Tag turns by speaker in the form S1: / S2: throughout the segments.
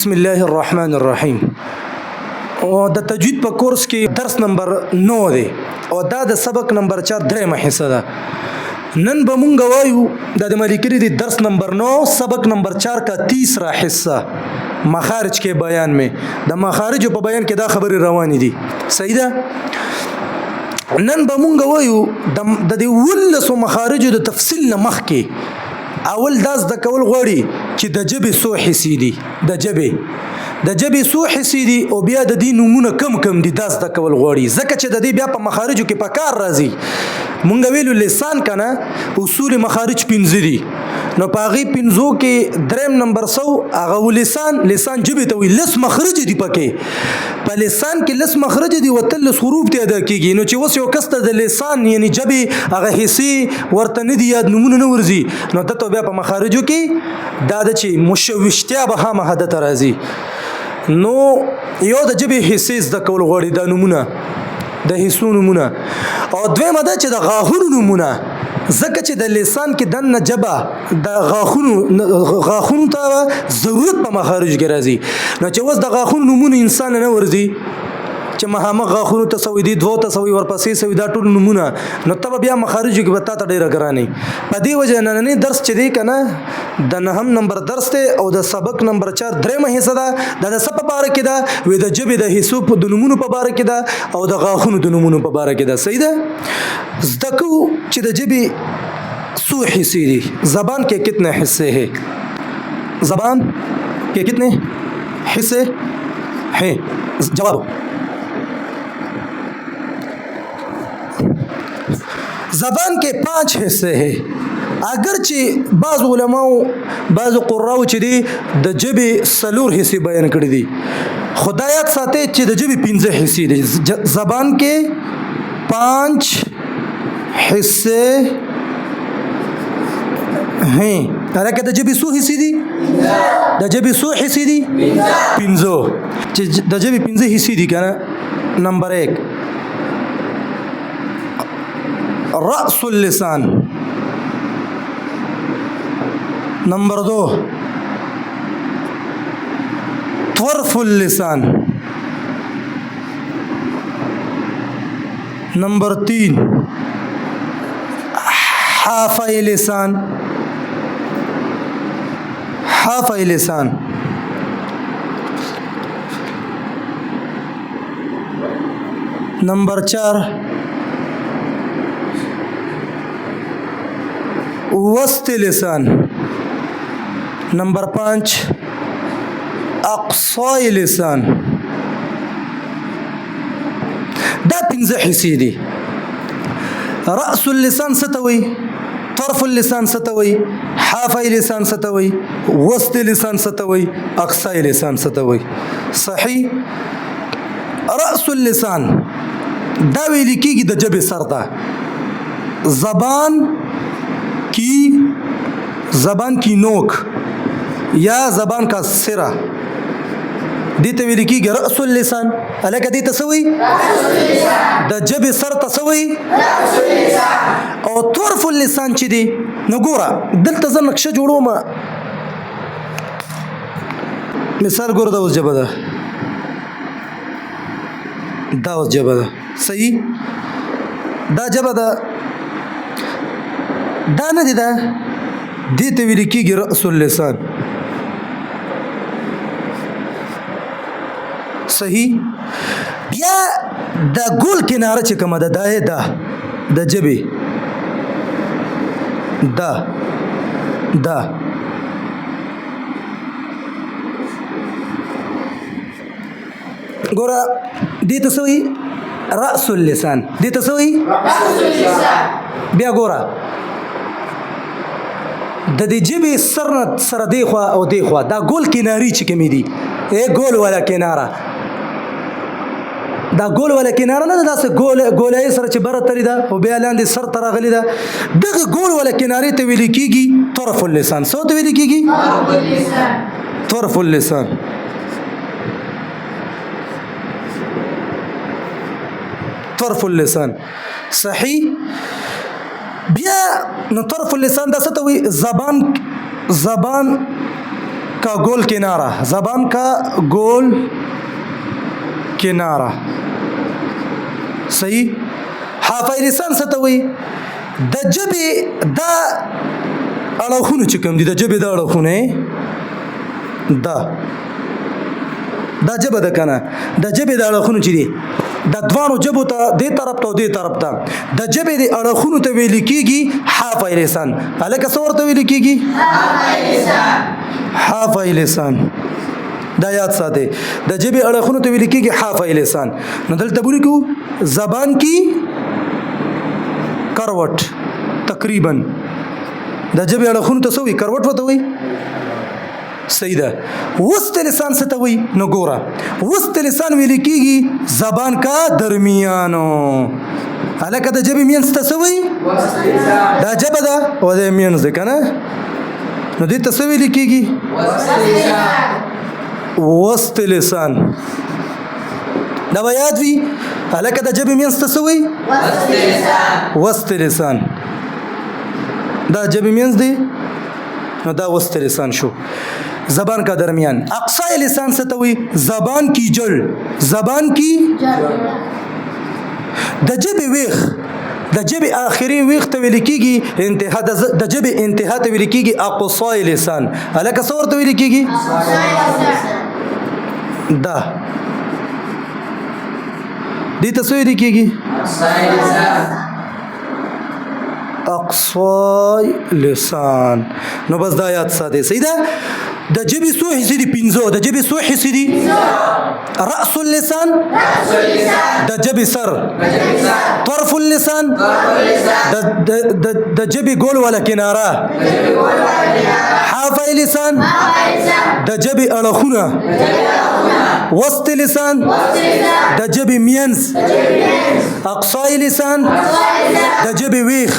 S1: بسم الله الرحمن الرحیم او د تجوید په کورس کې درس نمبر 9 دی او دا د سبق نمبر 4 درېمه حصہ ده. نن به مونږ وایو د ملکری دی درس نمبر 9 سبق نمبر 4 کا تیسرا حصہ مخارج کے بیان میں د مخارج په بیان کې دا خبرې روانې دي. صحیح ده. نن به مونږ وایو د دې ولسو مخارج د تفصیل نه مخکې اول داس د کول غوړي چې د جبې سو حصې دي د جبې سو حصې دي او بیا د دې نمونه کم دي داس د کول غوړي ځکه چې د دې بیا په مخارجو کې په کار راځي. مونږ ویلو لسان کنه اصول مخارج 15 دي نو پاغي 15 کې دریم نمبر 100 هغه لسان جبې ته وي لس مخرج دي پکې په لسان کې لس مخرج دي وتل حروف ته ادا کیږي نو چې وس یو کس ته د لسان یعنی جبې هغه حصے ورته نه دي یاد نمونه نه ورزي نو ته بیا په مخارجو کې دا د چې مشوشتیا به هم حدت راځي نو یو د جبې حصے د کول غوړي د نمونه د حصو نمونه او دویمه ده چې د غاښونو نمونه ځکه چې د لسان کې دنه جبه د غاښونو ته ضرورت په مخارج کې راځي نو چې وس د غاښونو نمونه انسان نه ورځي چې مهامه غاښونو ته سوي دي دوه ته سوي ورپسې سوي دا ټول نمونه نو تب بیا مخارجو کې بتا ته ډیره ګراني په دې وجه نن درس چې دی کنه د نهم نمبر درس ته او د سبق نمبر 4 درېمه حصہ ده د سب په باره کې ده وې د جبې د حصو په د نمونه په باره کې ده او د غاښونو د نمونه په باره کې ده. صحیح ده. زدکو چې د جبې سو حصے دي زبان کې کتنے حصے ہیں زبان کې کتنے حصے ہیں جواب زبان کے 5 حصے ہیں اگرچہ بعض علماء بعض قراء چې دي د جبې سلور حصے بیان کړی دي خدایات ساته چې د جبې 15 حصے دي زبان کے 5 حصے ہیں حالانکه د جبې سو حصے دي د جبې سو حصے دي 15 چې د جبې 15 حصے دي کنه نمبر 1 رأس اللسان نمبر 2 طرف اللسان نمبر 3 حافظ لسان نمبر 4 وسط لسان نمبر 5 اقصى لسان دا 15 حصے دي. رأس اللسان ستوي طرف اللسان ستوي حافظ لسان ستوي وسط لسان ستوي اقصى لسان ستوي. صحیح. رأس اللسان دا ویل کیږي د جبې سر ته زبان کی نوک یا زبان کا سرا دیته ویل کیږي رأس اللسان الکه دیته سوی د جبې سر ته سوی او طرف اللسان چې دی نو ګوره دلته زه نقشه جوړوم مثال ګوره دا اوس جبه ده صحیح دا جبه ده دا نه دی ده دیته ویل کیږي رأس اللسان. صحیح. بیا دا ګول کناره چې کومه ده دا د جبې دا ګوره دیته سوی رأس اللسان دیته سوی بیا ګوره د دې جبې سره دی خوا او دی خوا دا ګول کناری چې کومې دي ګول ولا کناره دا ګول ولا کناره نه داسې ګولای سره چې بره تری ده او بیا لاندې سر ته راغلی ده دغه ګول ولا کنارې ته ویل کیږي طرف اللسان. څه ته ویل کیږي؟ طرف اللسان. طرف اللسان. صحیح. بیا نو طرف اللسان دا څه ته وي؟ زبان का गोल किनारा, जबान का गोल किनारा. صحیح. حافظ لسان څه ته وایي؟ د ژبې دا اړخونه چې کوم دي، د ژبې دا اړخونه دا ژبه ده که نه، د ژبې د اړخونو چې دي د دوانو ژبو ته دې طرف ته او دې طرف ته د ژبې د اړخونو ته ویل کېږي حافظ لسان. هلکه څه ورته ویل کېږي؟ حافظ لسان. دا یاد ساتئ، د ژبې اړخونو ته ویل کېږي حافظ لسان. نو دلته ولیکو زبان کی کروٹ تقریبا. د ژبې اړخونو ته څه وایي؟ کروٹ ورته وایي. صحیح ده. وسط لسان څه ته وایي؟ نو ګوره وسط لسان ویل کېږي زبان کا درمیانو. هلکه د ژبې مینځ ته څه وایي؟ دا ژبه ده او د مینځ ده که نه، نو دې ته څه ویل کېږي؟ وسط لسان. دا به یاد وي. هلکه د ژبې مینځ ته څه وایي؟ وسط لسان. دا ژبې مینځ دی، نو دا وسط لسان شو. زبان کا درمیان. اقصای لسان څه ته وایي؟ زبان کی جڑ. زبان کی د ژبې ویښ، د ژبې آخري ویښ ته ویل کېږي انتها، د ژبې انتها ته ویل کېږي اقصای لسان. هلکه څه ورته ویل کېږي؟ دا دې ته څه ویل کېږي؟ اقصای لسان. نو بس دا یاد ساتئ. صحیح ده. د ژبې څو حصې دي؟ پنځه. د ژبې څو حصې دي؟ رأس اللسان، د ژبې سر، طرف اللسان، د ژبې ګول والا کناره، حافظ لسان، د ژبې اړخونه، وسط لسان، د ژبې مینځ، اقصای لسان، د ژبې ویښ.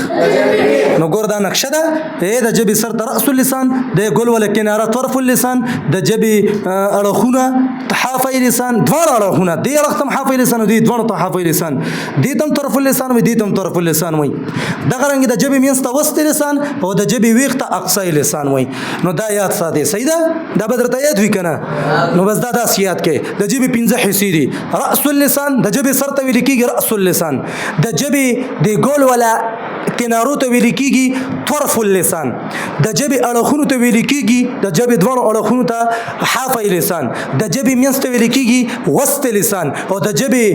S1: نو ګور دا نقشه ده. د ژبې سر ته رأس اللسان، د ګول والا کناره طرف اللسان، د ژبې اړخونه حافظ لسان، دواړه اړخونه دې اړخ ته حافظ لسان او دې دواړو ته حافظ لسان، دې ته طرف اللسان وي، دې ته طرف اللسان وي. دغه رنګ د ژبې مینځ ته وسط لسان او د ژبې ویښ ته اقصای لسان وي. نو دا یاد ساتئ. صحیح ده. دا به درته یاد وي که نه؟ نو بس دا داسې یاد کړئ. د ژبې پنځه حصې دي. رأس اللسان، د ژبې سر ته ویل کېږي رأس اللسان، د ژبې د ګول والا کنارو ته ویل کېږي طرف اللسان، د ژبې اړخونو ته ویل کېږي، د ژبې دواړو اړخونو ته حافظ لسان، د ژبې مینځ ته ویل کېږي وسط لسان، او د ژبې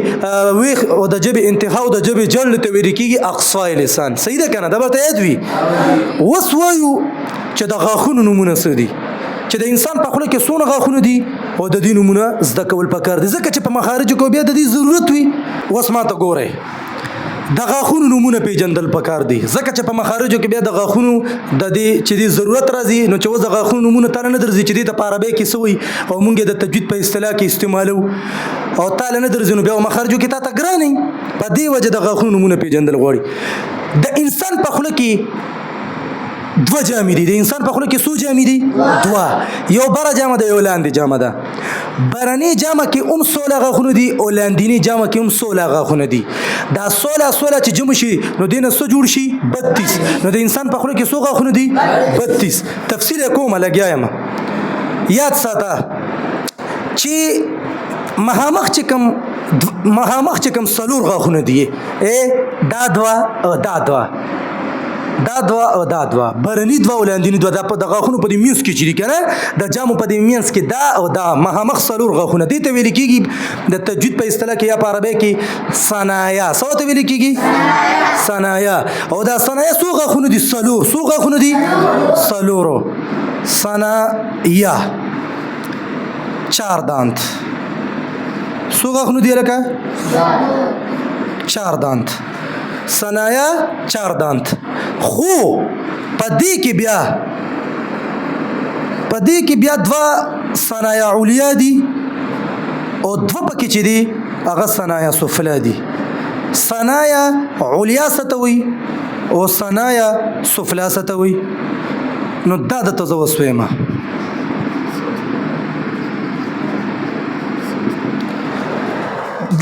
S1: ویښ او د ژبې انتها او د ژبې جړ ته ویل کېږي اقصای لسان. صحیح ده که نه؟ دا به ته یاد وي. اوس وایو چې د غاښونو نومونه څه دي، چې د انسان په خوله کې څونه غاښونه دي او د دې نومونه زده کول پکار دي، ځکه چې په مخارجو کې بیا د دې ضرورت وي. اوس ما ته ګورئ، د غاښونو نومونه پیژندل پکار دي، ځکه چې په مخارجو کې بیا د غاښونو د دې چې دې ضرورت راځي. نو چې اوس د غاښونو نومونه تاله نه درځي چې دې ته په عربۍ کې څه وایي او موږ یې د تجوید په اصطلاح کې استعمالو او تاله نه درځي، نو بیا مخارجو کې تا ته ګران وي. په دې وجه د غاښونو نومونه پیژندل غواړي. د انسان په خوله کې دوه جامې دي. د انسان په خوله کې څو جامې دي؟ دوه. یو بره جامه ده، یو لاندې جامه ده. برني جامه کې هم 16 غاښونه دي او لاندینی جامه کې هم 16 غاښونه دي. دا 16 چې جمع شي نو دینه څه جوړ شي؟ 32. نو د انسان په خوله کې څو غاښونه دي؟ 32. تفصیل کوم لګیا یم. یاد ساته چې مهامخ چې کوم څلور غاښونه دي، دا دوه او دا دوه، دا دوه او دا دوه، برني دوه او لاندینی دوه. دا په د غاښونو په دې مینځ کې چې دي که نه، د جامو په دې مینځ کې دا او دا مخامخ څلور غاښونه. دې ته ویل کېږي د تجوید په اصطلاح کې یا په عربۍ کې ثنایا. څه ته ویل کېږي؟ ثنایا. او دا ثنایا څو غاښونه دي؟ څلور. څو غاښونه دي؟ څلورو. ثنایا 4 دانت. څو غاښونه دي لکه؟ 4 دانت. ثنایا 4 دانت. خو پدې کې بیا دوه ثنایا علیا دي او دوه پکې چې دي هغه ثنایا سفلا دي. ثنایا علیا څه ته وایي او ثنایا سفلا څه ته وایي؟ نو دا د تزوس ویمه.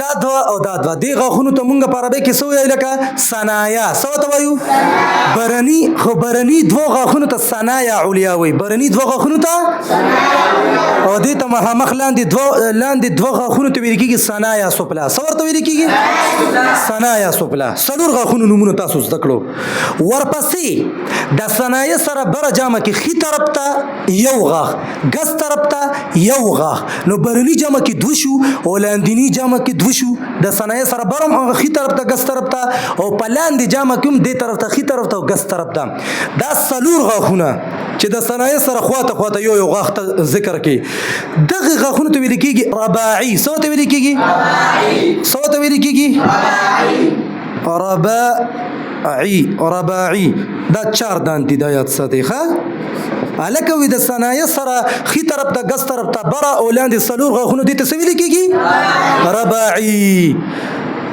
S1: د دا دوه او دا دوه دې غاښونو ته مونږ په عربي کې څه وایو لکه ثنایا څه ورته وایو برني دوه غاښونو ته ثنایا علیا وایي برني دوه غاښونو ته او دې ته مخامخ لاندې دوه غاښونو ته ویل کېږي ثنایا سفلا څه ورته ویل کېږي ثنایا سفلا څلور غاښونو نومونه تاسو زده کړو ورپسې د ثنایا سره بره جامه کې ښي طرف ته یو غاښ ګس طرف ته یو غاښ نو برني جامه کې دوه شو او لاندینی جامه کې دوه شو د ثنایا سره بره ښي طرف ته ګس طرف ته او په لاندې جامه کې هم دې طرف ته ښي طرف ته او ګس طرف ته دا څلور غاښونه چې د ثنایا سره خواته یو غاښ ته ذکر کې دغه غاښونو ته ویل کېږي رباعي څه ته ویل کېږي څه ته ویل کېږي رباعي دا 4 دانتي دا یاد ساتي ښه الکه وې د ثنایا سره خي طرف ته ګس طرف ته بره او لاندې څلور غاښونو دې ته څه ویل کېږي رباعي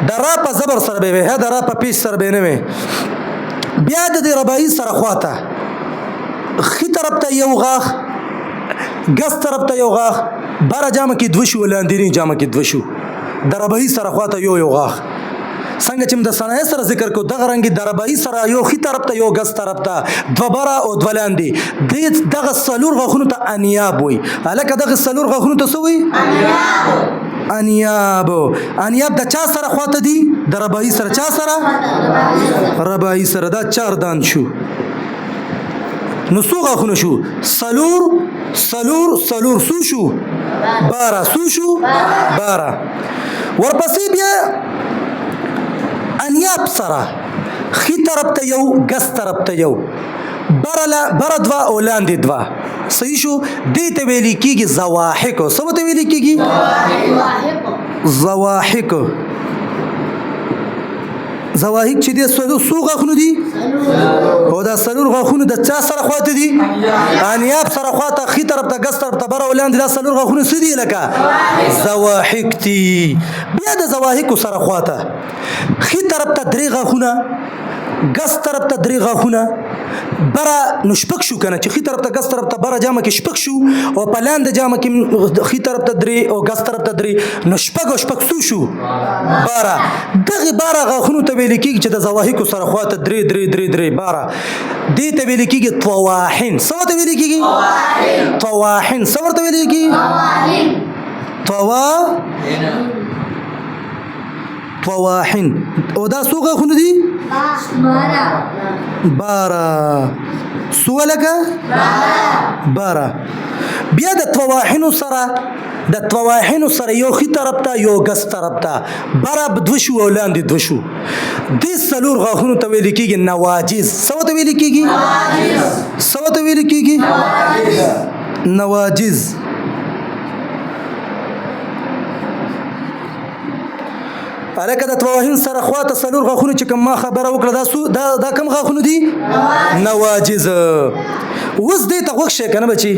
S1: د را په زبر سره به وي د را په پیش سره به نه وي بیا د رباعي سره خواته خي طرف ته یو غاښ ګس طرف ته یو غاښ بره جامه کې دوه شو لاندې جامه کې دوه شو د رباعي سره خواته یو غاښ څنګه چې د ثنایا سره ذکر کو دغه رنګ د رباعي سره یو خي طرف ته یو ګس طرف ته دوه بره او دوه لاندې دغه څلور غاښونو ته انیاب وي الکه دغه څلور غاښونو ته څه وي انیاب د چا سره خواته دي د رباعي سره چا سره رباعي سره دا 4 دان شو نو څو غاښونه شو څلور سو شو 12 سو شو 12 ورپسې بیا انیاب سره خي طرف ته یو ګس طرف ته یو بره دوه او لاندې دوه صحیح شو دې ته ویل کېږي زواحق څه ته ویل کېږي زواحق چې دې څو غاښونه دي او دا څلور غاښونه د چا سره خواته دي انیاب سره خواته خي طرف ته ګس طرف ته بره ولاندې دا څلور غاښونه څه دي لکه زواحق دي بیا د زواحق سره خواته خي طرف ته 3 غاښونه ګس طرف ته 3 غاښونه بره نو شپږ شو کنه چې خي طرف ته ګس طرف ته بره جامه کې شپږ شو او په لاندې جامه کې خي طرف ته 3 او ګس طرف ته 3 نو شپږ سو شو بره دغه بره غاښونو ته ویل کېږي چې د زواحق سره خواته 3 بره دې ته ویل کېږي طواحن څه ته ویل کېږي طواحن څه ورته ویل کېږي طواحن او دا څو غاښونه دي 12 سولکه 12 بیا د طواحن سره یو خي طرف ته یو ګس طرف ته بره دوه شو او لاندې دوه شو دې څلور غاښونو ته ویل کېږي نواجز څه ته ویل کېږي نواجز الکه د طواحن سره خواته څلور غاښونه چې کوم ما خبره وکړه دا کوم غاښونه دي نواجز اوس دې ته وښه کنه بچي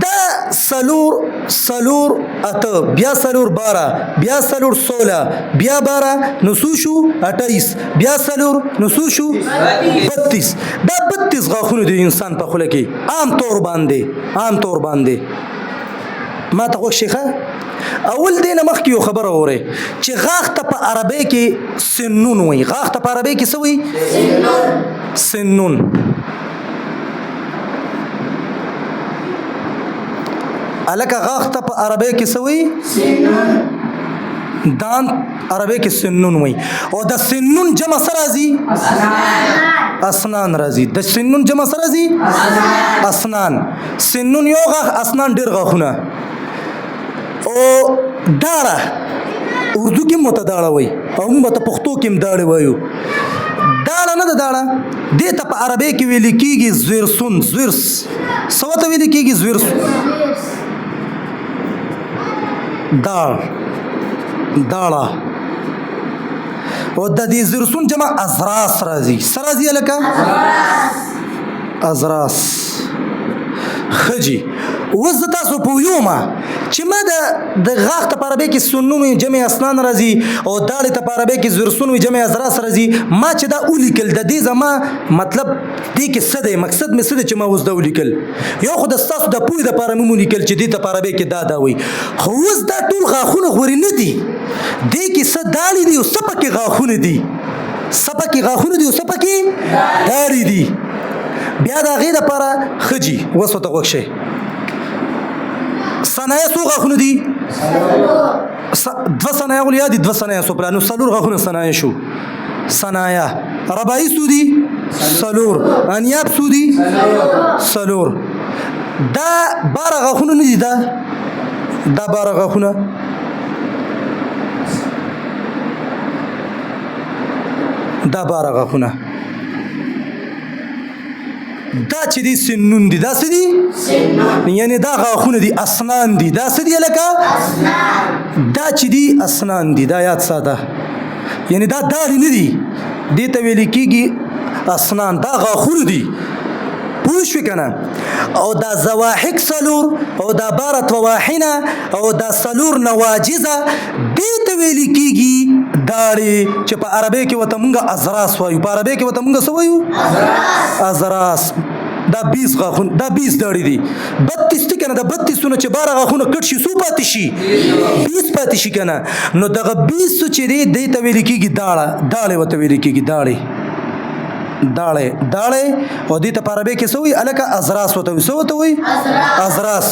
S1: دا سلور اته بیا سلور 12 بیا سلور 16 بیا 12 نو شو 28 بیا سلور نو شو 32 دا 32 غاښونه دي انسان په خوله کې عام طور باندې ما ته وښه اول دینه مخکې یو خبره وره چې غاښ ته په عربی کې سنون وي غاښ ته په عربی کې څه وي سنون الکه غاښ ته په عربی کې څه وي سنون دان عربی کې سنون وي او د سنون جمع سره راځي اسنان راځي د سنون جمع سره راځي اسنان سنون یو غاښ اسنان ډیر غاښونه او داړه اردو کې متداړه وای او موږ ته پښتو کې مداړه وایو داړه نه داړه دې ته په عربی کې ویل کېږي زورس څه ته ویل کېږي زورس داړه او د دې زورسون جمع ازراس راځي سرازي لکه ازراس خجی وز تاسو په یومه چې ما د غاښ لپاره به کې سنون جمع اسنان راځي او داړې لپاره به کې زرسون جمع ازراس راځي ما چې دا ولیکل د دې زما مطلب دې کې څه دی مقصد مې څه دی چې ما اوس دا ولیکل یو خو د ستاسو د پوهې لپاره مې ولیکل چې دې لپاره به کې دا وي خو اوس دا ټول غاښونه غوري نه دي دې کې څه داړې دي او څه پکې غاښونه دي څه پکې غاښونه دي او څه پکې داړې دي بیا د هغې دپاره ښه جي اوس ورته غوږ شئ صنایع څو غاښونه دي دوه صنایع ولې یاد دي دوه صنایع سوپلا نو څلور غاښونه صنایع شو صنایع رباعي څو دي څلور انیاب څو دي څلور دا باره غاښونه نه دي دا باره غاښونه دا باره غاښونه دا چې دي سنون دي دا څه دي یعنی دا غاښونه دي اسنان دي دا څه دي لکه دا چې دي اسنان دي دا یاد ساته یعنی دا داړې نه دي دې ته ویل کېږي اسنان دا غاښونه دي پوه شوې که نه او دا زواحق څلور او دا باره طواحنه او دا څلور نواجزه دې ته ویل کېږي داړې چې په عربی کې ورته مونږ ازراس وایو په عربی کې ورته مونږ څه وایو ازراس دا 20 غاښونه دا 20 داړې دي 32 دي که نه د 32 نه چې 12 غاښونه کټ شي څو پاتې شي 20 پاتې شي که نه نو دغه 20 چې دی دې ته ویل کېږي داړې ورته ویل کېږي داړې او دې ته په عربی کې څه وایي هلکه ازراس ورته وایي څه ورته وایي ازراس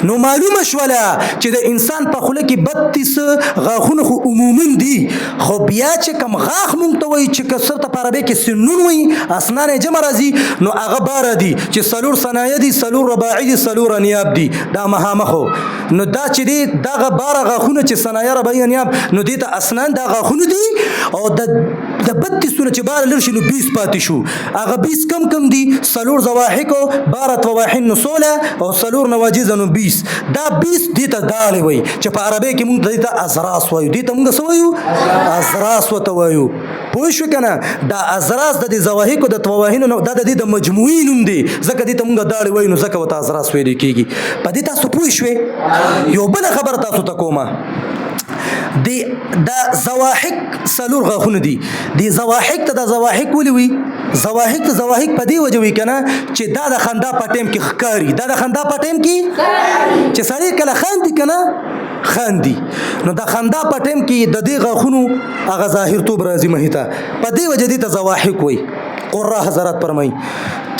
S1: نو معلومه شوله چې د انسان په خوله کې 32 غاښونه خو عموما دي خو بیا چې کوم غاښ مونږ ته وایي چې که څه ته په عربی کې سنون وایي اسنان یې جمع راځي نو هغه باره دي چې څلور صنایع دي څلور رباعي دي څلور انیاب دي دا مخامخو نو دا چې دی دغه باره غاښونه چې صنایع رباعي انیاب نو دې ته اسنان دا غاښونه دي او د 32 چې باره لر شي نو 20 پاتې شو هغه 20 کم دي څلور زواحق باره طواحن نو 16 او څلور نواجز نو 20 دا 20 دې ته داړې وایي چې په عربی کې مونږ دې ته ازراس وایو دې ته مونږ څه وایو ازراس ورته وایو پوه شوې که نه دا ازراس د دې زواحقو د طواحنو دا د دې د مجموعي نوم دی ځکه دې ته مونږ داړې وایو نو ځکه ورته ازراس ویل کېږي په دې تاسو پوه شوې یو بله خبره تاسو ته کومه دا زواحق څلور غاښونه دي د زواحق ته د زواحق ولې وي زواحق ته زواحق په دې وجه وي که نه چې دا د خندا په ټیم کې ښکاري دا د خندا په ټیم کې چې سړی کله خاندي که نه خاندي نو د خندا په ټیم کې د دې غاښونو هغه ظاهرتوب راځي مخې ته په دې وجه دې ته زواحق وایي قره حضرات فرمایي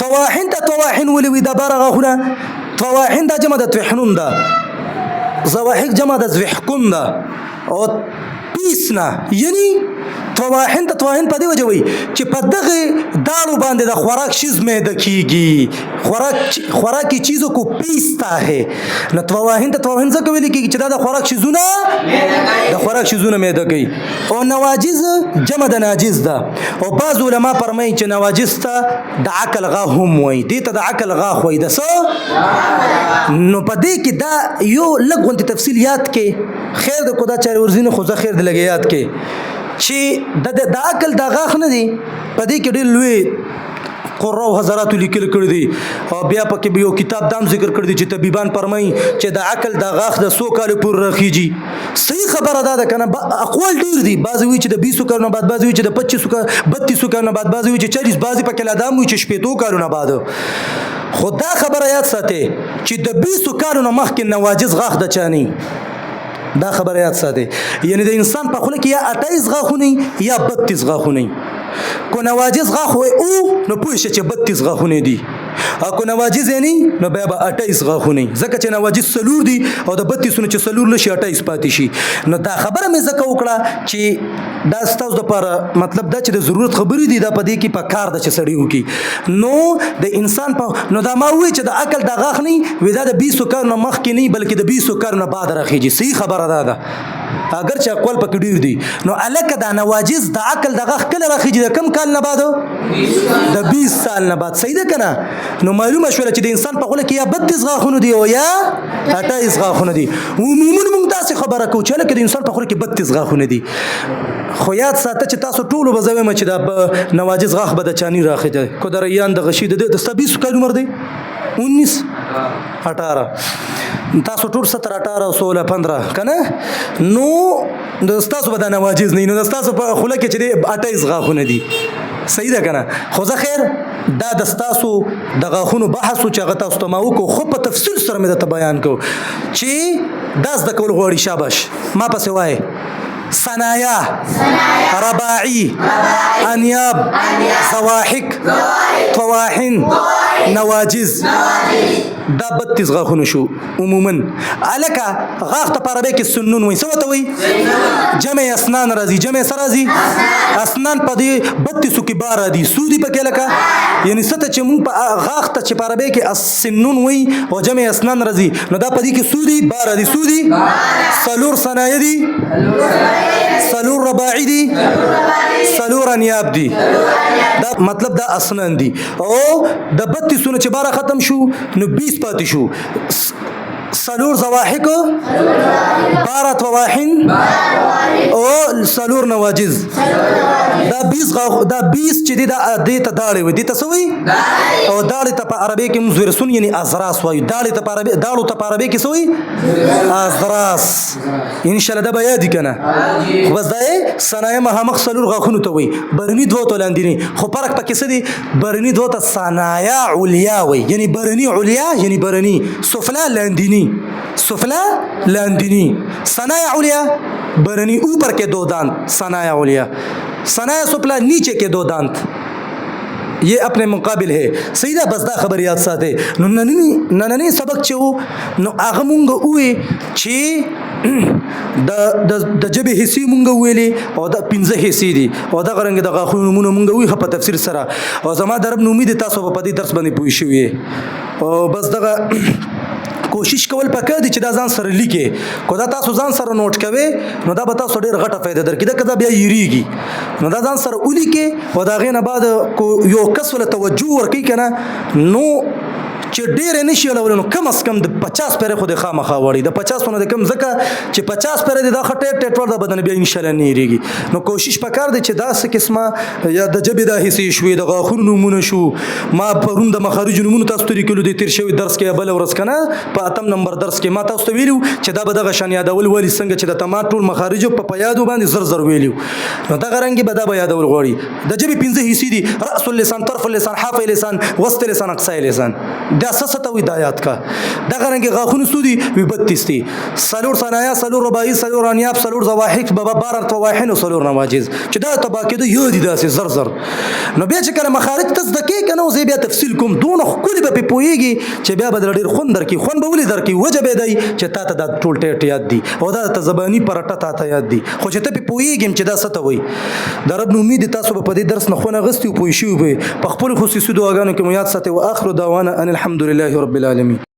S1: طواحن ته طواحن ولې وي دا باره غاښونه طواحن دا جمع د طحنون ده زواحق جمع د زوحکون ده او پیسنا یعنی طواحن ته طواحن په دې وجه وایي چې په دغه داړو باندې د خوراک چیز میده کېږي خوراکی چیزوں کو پیستا ہے نو طواحن ته طواحن ځکه ویل کېږي چې دا د خوراک چیزونه د خوراک چیزونه میده کوي او نواجز جمع د ناجز ده او بعض علما فرمایي چې نواجز ته د عقل غاښ هم وایي دې ته د عقل غاښ وایي د څه نو په دې کې دا یو لږ غونتې تفصیل یاد کې خیر د کو دا چارې ورځینې خو زه خیر د لږ یاد کې چې د عقل دا غاښ نه دی په دې کې ډېر لوی قرو حضراتو لیکل کړی دي او بیا پکې یو کتاب دام ذکر کړی دی چې طبيبان فرمایي چې د عقل دا غاښ د 100 کال پورې راخیږي صحیح خبره ده کنه اقوال ډېر دي بعضی وی چې د 20 کالونو بعد بعضی وی چې د 32 کالونو بعد بعضی وی چې 40 بعضی پکې لادام وی چې 70 کالونو بعد خدا خبره یاد ساتي چې د 20 کالونو مخکې نواجز غاښ د چانی دا خبره یاد ساتي یعنی د انسان په خوله کې یا 28 غاښونه یا 32 غاښونه کو نواجز غاښ وي او نو پوه شي چې 32 غاښونه دي او کو نواجز یعنی نو بیا به 28 غاښونه ځکه چې نواجز سلور دي او د 32 چې سلور لشي 28 پاتې شي نو دا خبره مې ځکه وکړه چې دا ستاسو لپاره مطلب دا چې د ضرورت خبرې دي دا په دې کې په کار د چې سړی وکي نو د انسان په نو دا ما وی چې د عقل د غاښ نه وي دا د 20 کارونو مخکې نه بلکې د 20 کارونو بعد راخیږي صحیح خبره ده اگر چې اقوال پکې ډیر دي نو الکه دا نواجز د عقل د غاښ کله راخیږي د کم کال نه بعد د 20 سال نه بعد صحیح ده کنه نو معلومه شوله چې د انسان په خوله کې یا 32 غاښونه دي او یا 28 غاښونه دي عموما موږ داسې خبره کوو چې الکه د انسان په خوله کې 32 غاښونه دي خو یاد ساته چې تاسو ټول به زویم چې دا نواجز غاښ به د چانی راخیږي کو د ریان د غشي د 20 کال عمر دی 19 18 تاسو ټول 17 18 16 15 کنه نو د تاسو به دا نواجز نه نو د تاسو په خوله کې چې دی 28 غاښونه دي صحیح ده کنه خو زه خیر دا د تاسو د غاښونو بحث چې هغه تاسو ته ما وکړو خو په تفصیل سره مې درته بیان کوم چې دا زده کول غواړي شاباش ما پسې وایي ثنایا رباعی انیاب زواحک طواحن نواجز دا 32 غاښونه شو عموما الکه غاښ ته په عربی کې سنون وایي څه ورته وایي جمع اسنان راځي جمع څه راځي اسنان په دې 32 کې بار راځي سودی پکې لکه یعنی څه ته چې مونږ په غاښ ته چې په عربی کې سنون وایي او جمع اسنان راځي نو دا په دې کې سودی بار راځي سودی سلور ثنایا دي سلور رباعی دي سلور انیاب دي دا مطلب دا اسنان دي او د 32 چې بار ختم شو نو 20 پاتې شو سلور زواحق بارة طواحن او سلور نواجز دا 20 دا 20 چې دا دې ته داړې وي دې ته سوي او داړې ته په عربي کې مزورسون یعنی ازراس وایي داړې ته په عربي داړو ته په عربي کې سوي ازراس ان شاء الله دا به یاد کنه خو بس دا صنایع مخامخ سلور غاښونو ته وي برني دوه ته لاندې خو فرق پکې څه دي برني دوه ته صنایع علیا وي یعنی برني علیا یعنی برني سفلا لاندینی سفلا لاندینی صنایع علیا برنی اوپر کے دو دانت صنایع علیا صنایع سفلا نیچے کے دو دانت یہ اپنے مقابل ہے سیدہ بس دا خبر یاد ساته نو نننی سبق چې وو نو هغه مونږ وې چې د جبه حصے مونږ ویلې او د 15 حصے دي او دا غرنګ د غاښونو مونږ وی په تفسیر سره او زما درب نو امید تاسو په دې درس باندې پوي شوي او بس دغه کوشش کول پکې دي چې دا ځان سره لیکي کو دا تاسو ځان سره نوٹ کوي نو دا به تاسو ډېر غټه فائدہ درکړي دا کدا بیا یریږي نو دا ځان سره ولیکي او دا غینه بعد یو کس ول توجه ورکړي کنه نو چې ډېر نشي ولول نو کم از کم د 50 پره خو د خامخا وړي د 50 ونه د کم زکه چې 50 پره د خټه ټټ ور د بدن بیا ان شاء الله نه یریږي نو کوشش پکار دي چې دا څه قسمه یا د جبې د حصے شوي د غاښونو نمونه شو ما پرون د مخارج نمونه تاسو ته لیکلو د تیر شوی درس کې بل ورځ کنه په اتم نمبر درس کې ما تاسو ته ویلو چې دا به د غشن یادول ولی څنګه چې د ټول مخارج په یادو باندې زر زر ویلو نو دا غرنګي به دا به یادول غوړي د جبې 15 حصے دي راس اللسان طرف اللسان حافظ اللسان وسط اللسان اقصى اللسان دا اساسه هدایت کا دا غرنګ غاښونو سودي وي 32 دي سلور صنایع سلور رباعی سلور انیاب سلور زواحق بارة طواحن او سلور نواجز چې دا تباکده یو دي داسې زر زر نو بیا چې کله مخارج تصدقې کنه زه بیا تفصیل کوم دونه خولي به پويږي چې بیا بدل ډیر خون درکې خون به ولې درکې وجب دی چې تا ته د ټول ټیټ یاد دي او دا ته زبانی پرټه تا ته یاد دي خو چې ته پويږم چې دا څه ته وي د رب نو امید تاسو په دې درس نه خونه غستي او پوي شي په خپل خصوصي دعاګانو کې مو یاد ساتي او اخر دعوانا ان الحمد لله رب العالمين